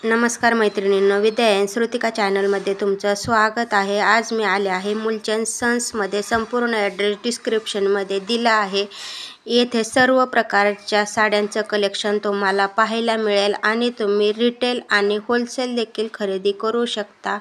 नमस्कार मैत्रिणींनो, विद्या श्रुतिका चॅनलमध्ये तुमचं स्वागत आहे। आज मी आले आहे मूलचंद सन्समध्ये। संपूर्ण ॲड्रेस डिस्क्रिप्शनमध्ये दिला आहे। येथे सर्व प्रकारच्या साड्यांचं कलेक्शन तुम्हाला पाहायला मिळेल आणि तुम्ही रिटेल आणि होलसेल देखील खरेदी करू शकता।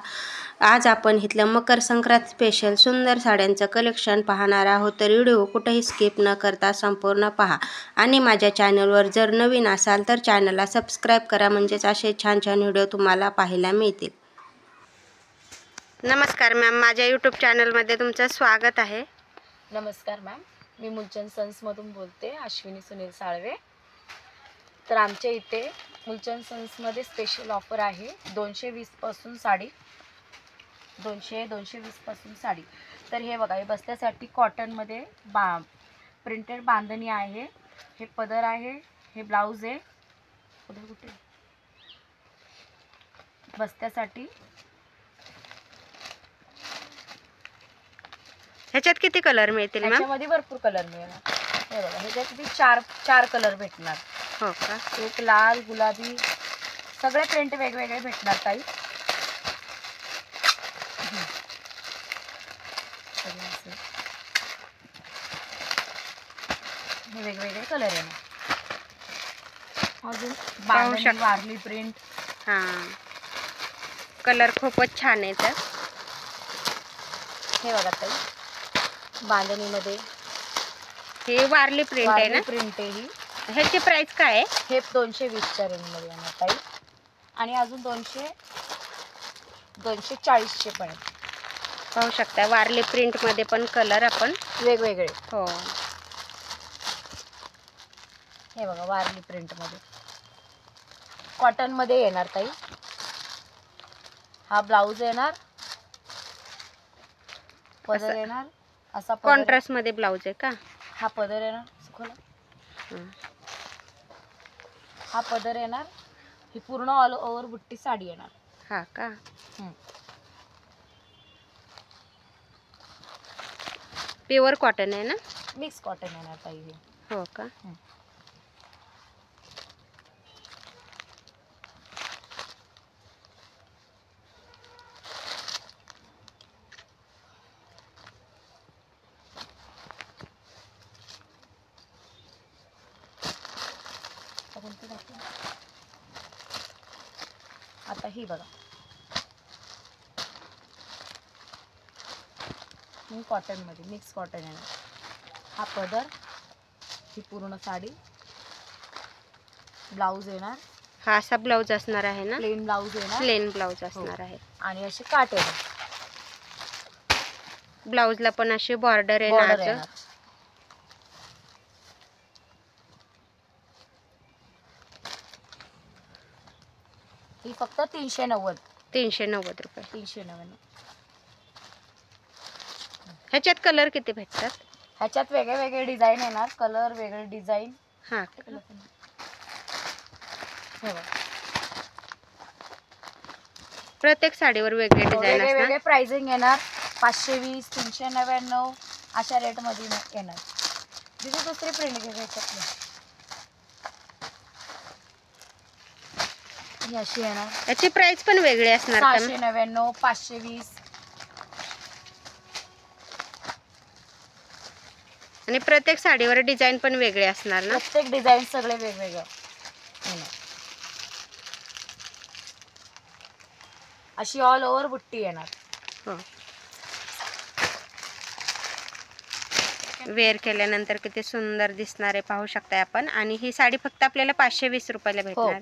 आज आपण इथलं मकर संक्रांत स्पेशल सुंदर साड्यांचं कलेक्शन पाहणार आहोत, तर व्हिडिओ कुठेही स्किप न करता संपूर्ण पहा। आणि माझ्या चॅनलवर जर नवीन असाल तर चॅनलला सबस्क्राईब करा, म्हणजेच असे छान छान व्हिडिओ तुम्हाला पाहायला मिळतील। नमस्कार मॅम, माझ्या यूट्यूब चॅनलमध्ये तुमचं स्वागत आहे। नमस्कार मॅम, मी मूलचंद सन्समधून बोलते, अश्विनी सुनील साळवे। तर आमच्या इथे मूलचंद सन्समध्ये स्पेशल ऑफर आहे। 220 पासून साडी, 220 पासून साडी। तर हे बघा, हे बस्त्यासाठी कॉटनमध्ये प्रिंटेड बांधणी आहे। हे पदर आहे, हे ब्लाऊज आहे। पदर कुठे? बस्त्यासाठी ह्याच्यात किती कलर मिळतील मॅम? ह्याच्यामध्ये भरपूर कलर मिळणार। हे बघा, ह्याच्यात चार कलर भेटणार। हो का? एक लाल, गुलाबी, सगळे प्रिंट वेगवेगळे भेटणार ताई। हे वेगवेगळे कलर येणार। अजून बांधणी, वारली प्रिंट। हां, कलर खूपच छान आहे। तर हे बघा ताई, बांधणीमध्ये हे वारली प्रिंट आहे ना? प्रिंट आहे ही। ह्याची प्राइस काय आहे? हे 220च्या रेंजमध्ये येणार ताई। आणि अजून 240चे पण आहेत। पाहू शकता, वारली प्रिंटमध्ये पण कलर आपण वेगवेगळे। हो, हे बघा, वारली प्रिंटमध्ये कॉटनमध्ये येणार ताई। हा ब्लाऊज येणार, पदर येणार असा, कॉन्ट्रास्टमध्ये ब्लाऊज आहे का? हा पदर येणार, सुखोला हा पदर येणार। ही पूर्ण ऑल ओव्हर बुट्टी साडी येणार। हा का? प्युअर कॉटन आहे ना? मिक्स कॉटन येणार ताई हे। हो का? आता ही बघा, ही कॉटनमध्ये मिक्स कॉटन येणार। हा पदर, ही पूर्ण साडी, ब्लाऊज येणार। हा असा ब्लाऊज असणार आहे ना? प्लेन ब्लाऊज येणार, प्लेन ब्लाऊज असणार आहे। आणि असे काट येणार। ब्लाऊजला पण अशी बॉर्डर बॉर्डर येणार। येणार। ही फक्त 390 रुपये। 399। ह्याच्यात कलर किती भेटतात? ह्याच्यात वेगळे वेगळे डिझाईन येणार, कलर वेगळे डिझाईन। हा, हे बघा, प्रत्येक साडीवर वेगळे डिझाईन असणार। वेगळे प्राइसिंग येणार। 520, 399 अशा रेटमध्ये येणार। तिथे दुसरी प्रिंट घ्यायची, ही अशी येणार। याची प्राइस पण वेगळी असणार का? 699, 520। आणि प्रत्येक साडीवर डिझाईन पण वेगळे असणार ना? प्रत्येक डिझाईन सगळे वेगवेगळे येणार। अशी ऑल ओव्हर बुट्टी येणार। हो, वेअर केल्यानंतर किती सुंदर दिसणार आहे, पाहू शकताय आपण। आणि ही साडी फक्त आपल्याला 520 रुपयाला भेटणार।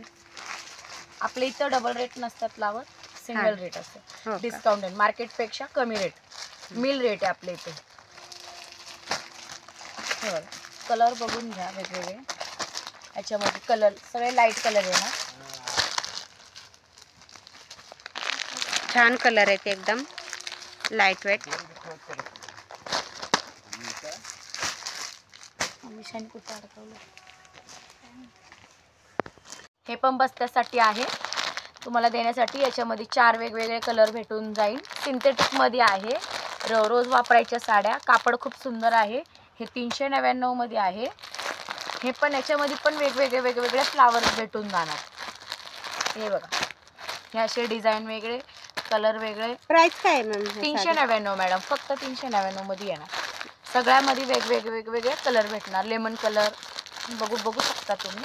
आपल्या इथं डबल रेट नसतात लावत, सिंगल रेट असतं। डिस्काउंट आहे, मार्केटपेक्षा कमी रेट, मिल रेट आहे आपल्या इथे। हे बघा, कलर बघून घ्या वेगवेगळे। याच्यामध्ये कलर सगळे लाईट कलर येणार। छान कलर आहेत, एकदम लाईट वेट। हे पण बस्त्यासाठी आहे तुम्हाला देण्यासाठी। याच्यामध्ये 4 वेगवेगळे कलर भेटून जाईल। सिंथेटिक मध्ये आहे, रोज वापरायच्या साड्या। कापड खूप सुंदर आहे। हे 399 मध्ये आहे। हे पण याच्यामध्ये पण वेगवेगळे फ्लावर्स भेटून जाणार। हे बघा, हे असे डिझाईन वेगळे, कलर वेगळे. प्राइस काय आहे मॅम? 399 मॅडम, फक्त 399 मध्ये येणार. सगळ्यामध्ये वेगवेगळे कलर भेटणार. लेमन कलर बघू शकता तुम्ही.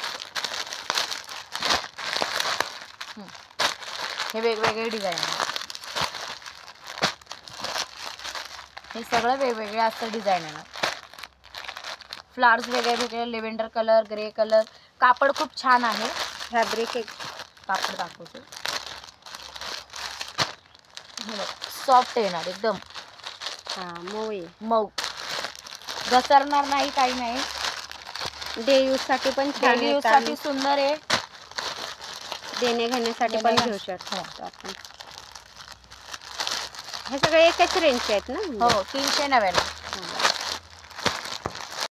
हे वेगवेगळे डिझाईन आहे. हे सगळं वेगवेगळे असं डिझाईन आहे ना. फ्लावर्स वेगळे, लेव्हेंडर कलर, ग्रे कलर. कापड खूप छान आहे. फॅब्रिक एक कापड दाखवतो. सॉफ्ट येणार एकदम. मऊ, घसरणार नाही, काही नाही. डे यूज साठी पण छान डेली यूज साठी सुंदर आहे. देणे घेण्यासाठी पण घेऊ शकतो आपण. हे सगळे एकच रेंजचे आहेत ना? हो, 399.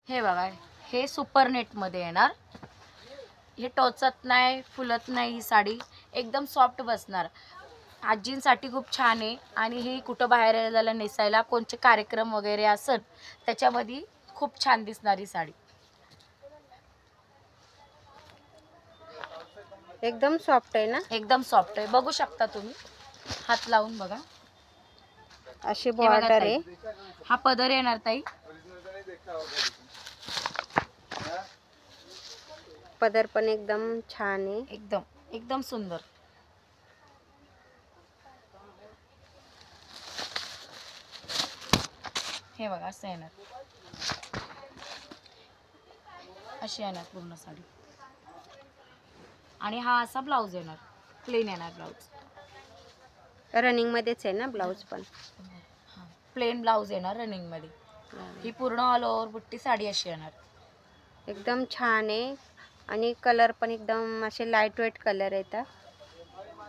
हे बघा, हे सुपर नेट मध्ये येणार. हे टोचत नाही, फुलत नाही. ही साडी एकदम सॉफ्ट बसणार. आजींसाठी खूप छान आहे. आणि ही कुठं बाहेर जायला नेसायला, कोणते कार्यक्रम वगैरे असत त्याच्यामध्ये खूप छान दिसणारी साडी. एकदम सॉफ्ट आहे ना? एकदम सॉफ्ट आहे. बघू शकता तुम्ही, हात लावून बघा. अशी बॉर्डर आहे. हा पदर येणार ताई. पदर पण एकदम छान आहे. एकदम सुंदर. हे बघा, असं येणार. अशी येणार पूर्ण साडी. आणि हा असा ब्लाऊज येणार, प्लेन येणार ब्लाऊज. रनिंग मध्येच आहे ना ब्लाऊज पण? प्लेन ब्लाऊज येणार रनिंग मध्ये. ही पूर्ण ऑल ओव्हर बुट्टी साडी अशी येणार. एकदम छान आहे. आणि कलर पण एकदम असे लाईट वेट कलर येतात.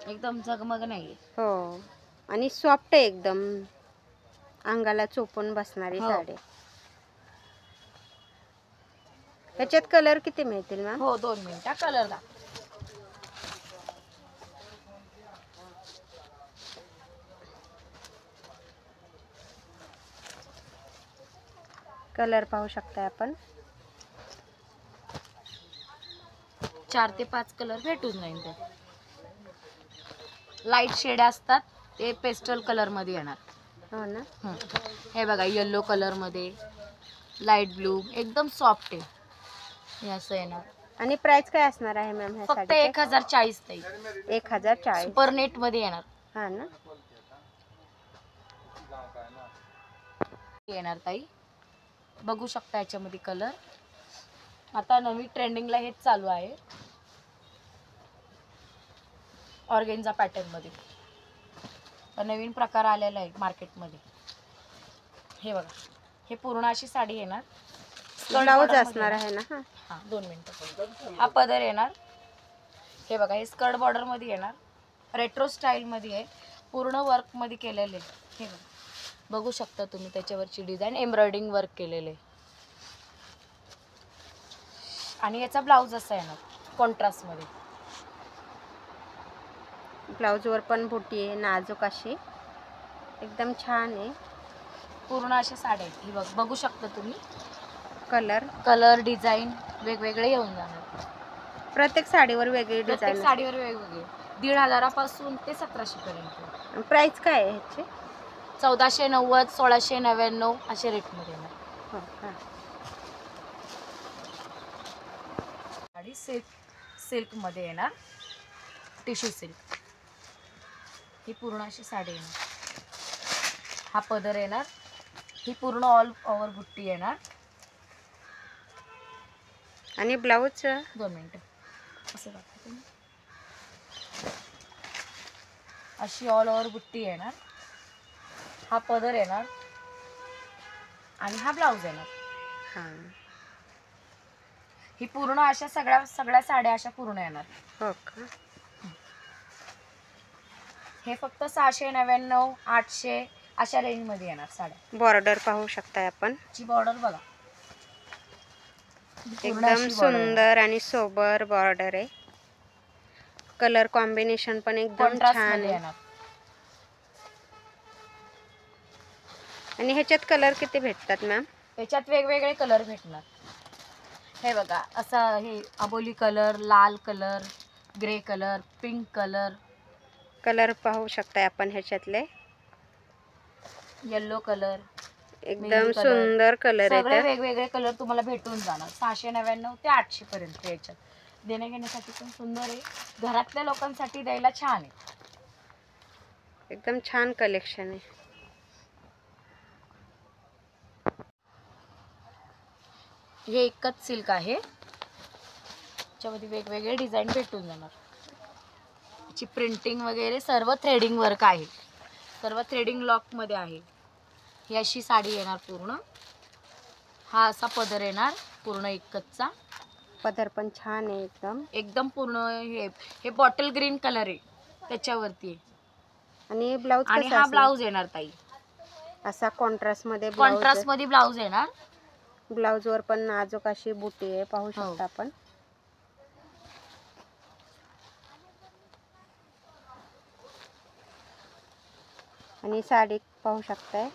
एकदम झगमग नाही. हो, आणि सॉफ्ट आहे एकदम. अंगाला चोपून बसणारी साडी. ह्याच्यात कलर किती मिळतील मॅम? हो, 2 मिनिटं. कलर दाखव. कलर पाहू शकता आपण. 4 ते 5 कलर भेटून जाईल. ते लाईट शेड असतात, ते पेस्टल कलर मध्ये येणार. हो ना? हे बघा, येलो कलर मध्ये, लाईट ब्लू, एकदम सॉफ्ट आहे. हे असं येणार. आणि प्राइस काय असणार आहे मॅम ह्या फक्त साडीची? 1040 ताई. 1040. सुपर नेट मध्ये येणार. हा ना? येणार ताई. बघू शकता याच्यामध्ये कलर. आता नवीन ट्रेंडिंगला हेच चालू आहे, ऑर्गेन्झा पॅटर्न मध्ये. नवीन प्रकार आलेला आहे मार्केटमध्ये. हे बघा, हे पूर्ण अशी साडी येणार. ब्लाऊज असणार आहे ना? हा, 2 मिनिटं. हा पदर येणार. हे बघा, हे स्कर्ट बॉर्डर मध्ये येणार. रेट्रो स्टाईल मध्ये आहे. पूर्ण वर्क मध्ये केलेले. हे बघा, बघू शकता तुम्ही त्याच्यावरची डिझाईन, एम्ब्रॉयडिंग वर्क केलेले. आणि याचा ब्लाऊज असा येणार कॉन्ट्रास्ट मध्ये. ब्लाऊज वर पण बुटी आहे नाजूक अशी. एकदम छान आहे. पूर्ण अशी साडी आहे. ही बघू शकता तुम्ही. कलर डिझाईन वेगवेगळे येऊन जाणार. प्रत्येक साडीवर वेगळी प्रत्येक डिझाईन. साडीवर वेगवेगळे. 1500 पासून ते 1700 पर्यंत. प्राइस काय आहे ह्याची? 1490, 1699 असे रेट मध्ये येणार. हो का? साडी सिल्क मध्ये येणार. Tissue silk. ही पूर्ण अशी साडी येणार. हा पदर येणार. ही पूर्ण ऑल ओव्हर बुट्टी येणार. आणि ब्लाऊज 2 मिनिटं. असं दाखवते. अशी ऑल ओव्हर बुट्टी येणार. हा पदर येणार. आणि हा ब्लाऊज येणार. हां. ही पूर्ण अशा सगळ्या साड्या अशा पूर्ण येणार. हो का? हे फक्त 699, 800 अशा रेंज मध्ये येणार साड्या. बॉर्डर पाहू शकता आपण. ची बॉर्डर बघा. एकदम सुंदर आणि सोबर बॉर्डर आहे. कलर कॉम्बिनेशन पण एकदम छान आहे. आणि ह्याच्यात कलर किती भेटतात मॅम? याच्यात वेगवेगळे कलर भेटणार. हे बघा, असा हे अबोली कलर, लाल colour, grey colour, pink colour, colour पाहू शकताय आपण ह्याच्यातले, येलो कलर, एकदम सुंदर कलर सगळे आहेत. वेगवेगळे कलर तुम्हाला भेटून जाणार. 699 ते 800 पर्यंत याच्यात देण्या घेण्यासाठी पण सुंदर आहे. घरातल्या लोकांसाठी द्यायला छान आहे. एकदम छान कलेक्शन आहे. हे एकच सिल्क आहे, त्याच्यामध्ये वेगवेगळे डिझाईन भेटून जाणार. याची प्रिंटिंग वगैरे सर्व थ्रेडिंग वर्क आहे, सर्व थ्रेडिंग लॉक मध्ये आहे. ही अशी साडी येणार पूर्ण. हा असा पदर येणार पूर्ण एकचचा. पदर पण छान आहे एकदम. एकदम पूर्ण हे बॉटल ग्रीन कलर आहे त्याच्यावरती आहे. आणि ब्लाउज आणि हा ब्लाउज येणार ताई असा कॉन्ट्रास्ट मध्ये ब्लाउज येणार. ब्लाउज वर पण नाजूक अशी बुटी आहे, पाहू शकता आपण. आणि साडी पाहू शकताय,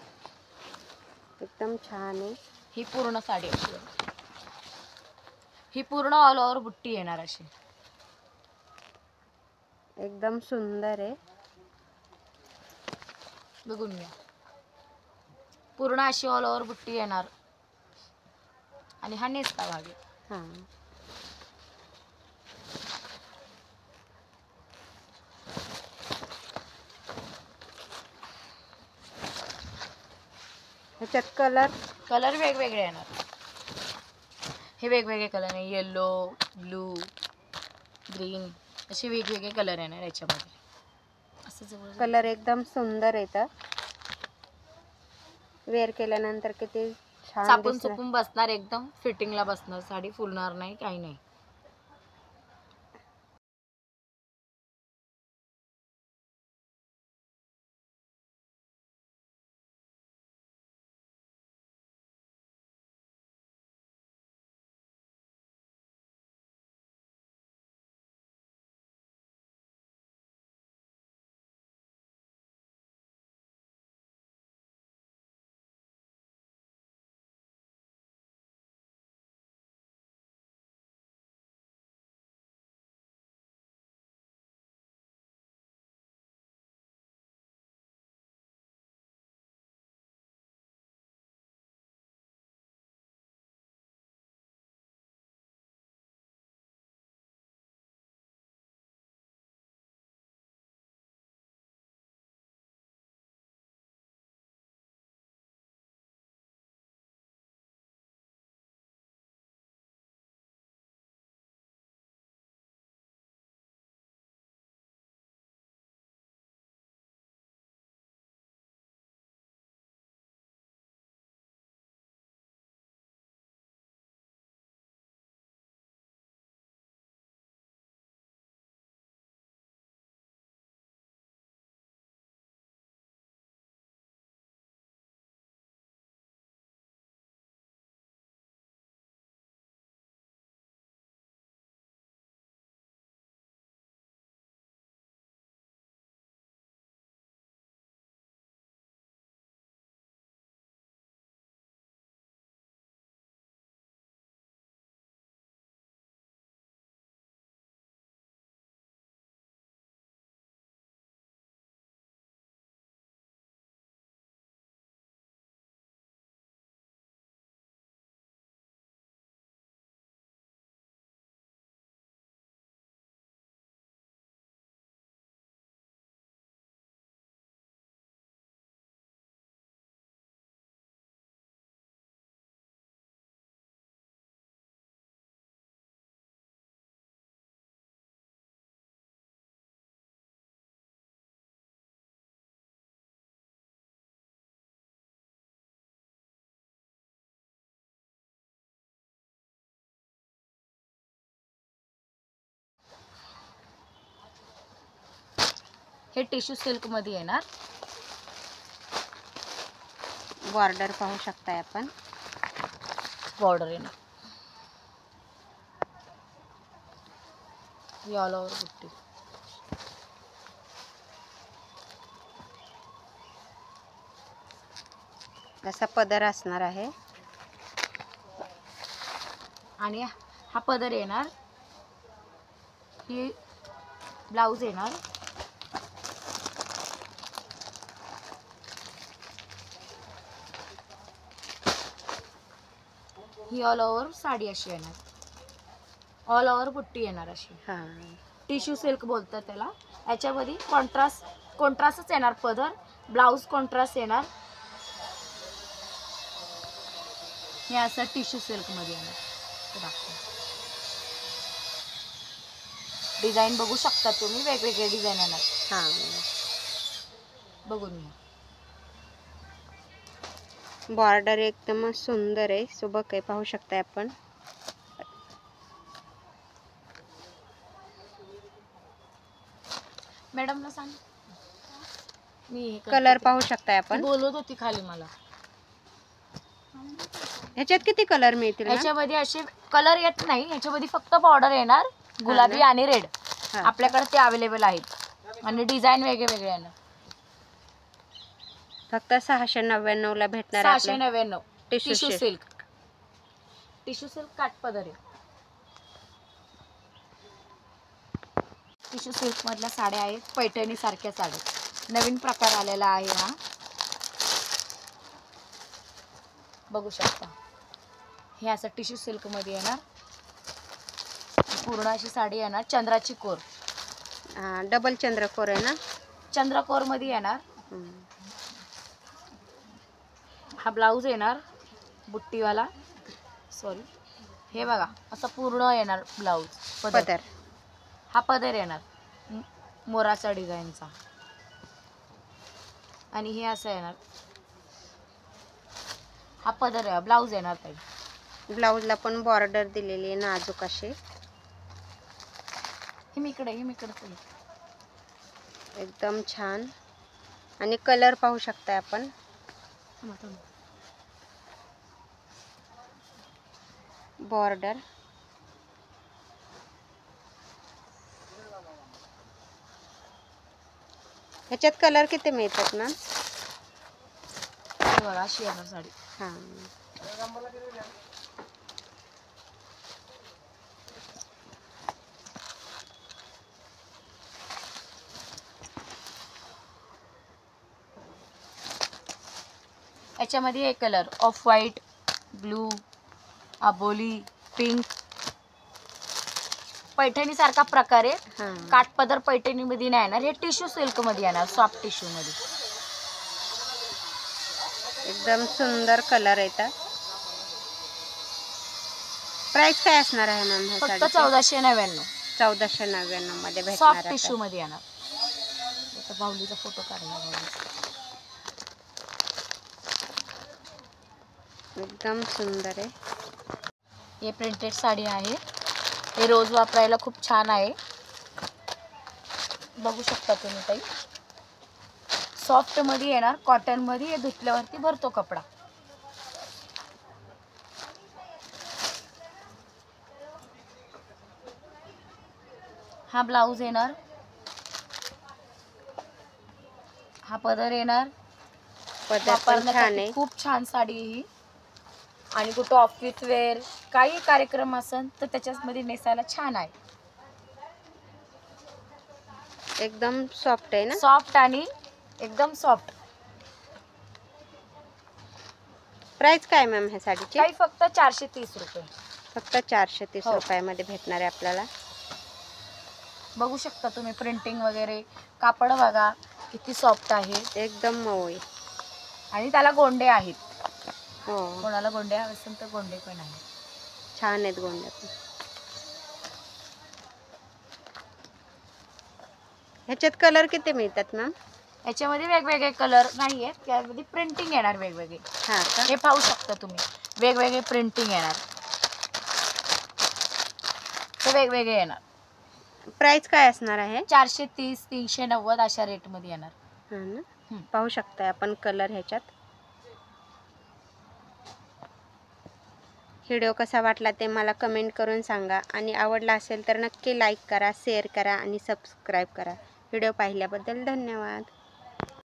एकदम छान आहे. ही पूर्ण साडी आहे, ही पूर्ण ऑल ओव्हर बुट्टी येणार अशी, एकदम सुंदर आहे. बघून घ्या, पूर्ण अशी ऑल ओव्हर बुट्टी येणार. आणि हा नेसता भाग आहे. हां, ह्याच्यात कलर वेगवेगळे येणार. हे वेगवेगळे कलर आहे, येलो, ब्लू, ग्रीन असे वेगवेगळे कलर येणार याच्यामध्ये. असं जवळ कलर एकदम सुंदर येतं. वेअर केल्यानंतर किती छान चापून दिसणार. चुपून बसणार, एकदम फिटिंगला बसणार, साडी फुलणार नाही, काही नाही. हे टिश्यू सिल्क मध्ये येणार. बॉर्डर पाहू शकताय आपण. बॉर्डर येणार, ऑल ओव्हर बुट्टी. असा पदर असणार आहे. आणि हा पदर येणार. ही ब्लाउज येणार. ही ऑल ओव्हर साडी अशी येणार, ऑल ओव्हर बुट्टी येणार अशी. हां. टिश्यू सिल्क बोलतात त्याला. याच्यामध्ये कॉन्ट्रास्टच येणार पदर, ब्लाऊज कॉन्ट्रास्ट येणार. हे असं टिश्यू सिल्क मध्ये येणार. हे दाखवते. डिझाईन बघू शकता तुम्ही, वेगवेगळे डिझाईन येणार. हां. बघून घ्या. बॉर्डर एकदमच सुंदर आहे, सुबक आहे, पाहू शकताय आपण. मॅडमला सांग. मी कलर पाहू शकताय आपण. बोलत होती खाली मला. ह्याच्यात किती कलर मिळतील? याच्यामध्ये असे कलर येत नाही, याच्यामध्ये फक्त बॉर्डर येणार गुलाबी आणि रेड. आपल्याकडे ते अवेलेबल आहेत आणि डिझाईन वेगळे येणार. फक्त 699 ला भेटणार. 699 टिश्यू सिल्क. टिश्यू सिल्क काठपदर आहे. टिश्यू सिल्क मधल्या साड्या आहेत, पैठणी सारख्या साड्या. नवीन प्रकार आलेला आहे हा, बघू शकता. हे असं टिश्यू सिल्क मध्ये येणार. पूर्ण अशी साडी येणार, चंद्राची कोर. डबल चंद्रकोर आहे ना? चंद्रकोर मध्ये येणार. हा ब्लाऊज येणार बुट्टीवाला. सॉरी, हे बघा असं पूर्ण येणार ब्लाऊज. पदर. हा पदर येणार मोराचा डिझाईनचा. आणि हे असं येणार. हा पदर आहे, ब्लाऊज येणार ताई. ब्लाऊजला पण बॉर्डर दिलेली आहे नाजूक अशी. हे इकडे एकदम छान. आणि कलर पाहू शकताय आपण. बॉर्डर. ह्याच्यात कलर किती मिळतात ना? बघा अशी येणार साडी. हां. याच्यामध्ये एक कलर ऑफ व्हाईट, ब्लू, आबोली, पिंक. पैठणी सारखा प्रकार आहे. काठपदर पैठणी मध्ये नाही येणार, हे टिश्यू सिल्क मध्ये येणार, सॉफ्ट टिश्यू मध्ये. एकदम सुंदर कलर येतात. प्राइस काय असणार आहे मॅम? फक्त 1499. 1499 मध्ये भेटणार. सॉफ्ट टिश्यू मध्ये येणार. आता बाहुलीचा फोटो काढला. एकदम सुंदर आहे. हे प्रिंटेड साडी आहे. हे रोज वापरायला खूप छान आहे, बघू शकता तुम्ही ताई. सॉफ्ट मध्ये येणार, कॉटन मध्ये. हे धुतल्यावरती भरतो कपडा. हा ब्लाऊज येणार. हा पदर येणार. पदर पण छान आहे. खूप छान साडी ही. आणि कुठं ऑफिस वेअर काही कार्यक्रम असेल तर त्याच्यामध्ये नेसायला छान आहे. एकदम सॉफ्ट आहे ना? सॉफ्ट आणि एकदम सॉफ्ट. प्राइस काय मॅम ह्या साडीची? काही फक्त 430 रुपये. फक्त 430 रुपयामध्ये भेटणार आहे आपल्याला. बघू शकता तुम्ही प्रिंटिंग वगैरे. कापड बघा किती सॉफ्ट आहे, एकदम मऊ आहे. आणि त्याला गोंडे आहेत. हो, कोणाला गोंडे हवे असेल तर गोंडे पण आहेत. छान आहेत गोंडे पण. ह्याच्यात कलर किती मिळतात मॅम? याच्यामध्ये वेगवेगळे कलर नाही आहेत, त्यामध्ये प्रिंटिंग येणार वेगवेगळे. हां का? हे पाहू शकता तुम्ही, वेगवेगळे प्रिंटिंग येणार. ते वेगवेगळे येणार. प्राइस काय असणार आहे? 430, 390 अशा रेट मध्ये येणार. हां ना, पाहू शकताय आपण कलर ह्याच्यात. व्हिडिओ कसा वाटला ते मला कमेंट करून सांगा. आणि आवडला असेल तर नक्की लाईक करा, शेअर करा आणि सबस्क्राईब करा. व्हिडिओ पाहिल्याबद्दल धन्यवाद.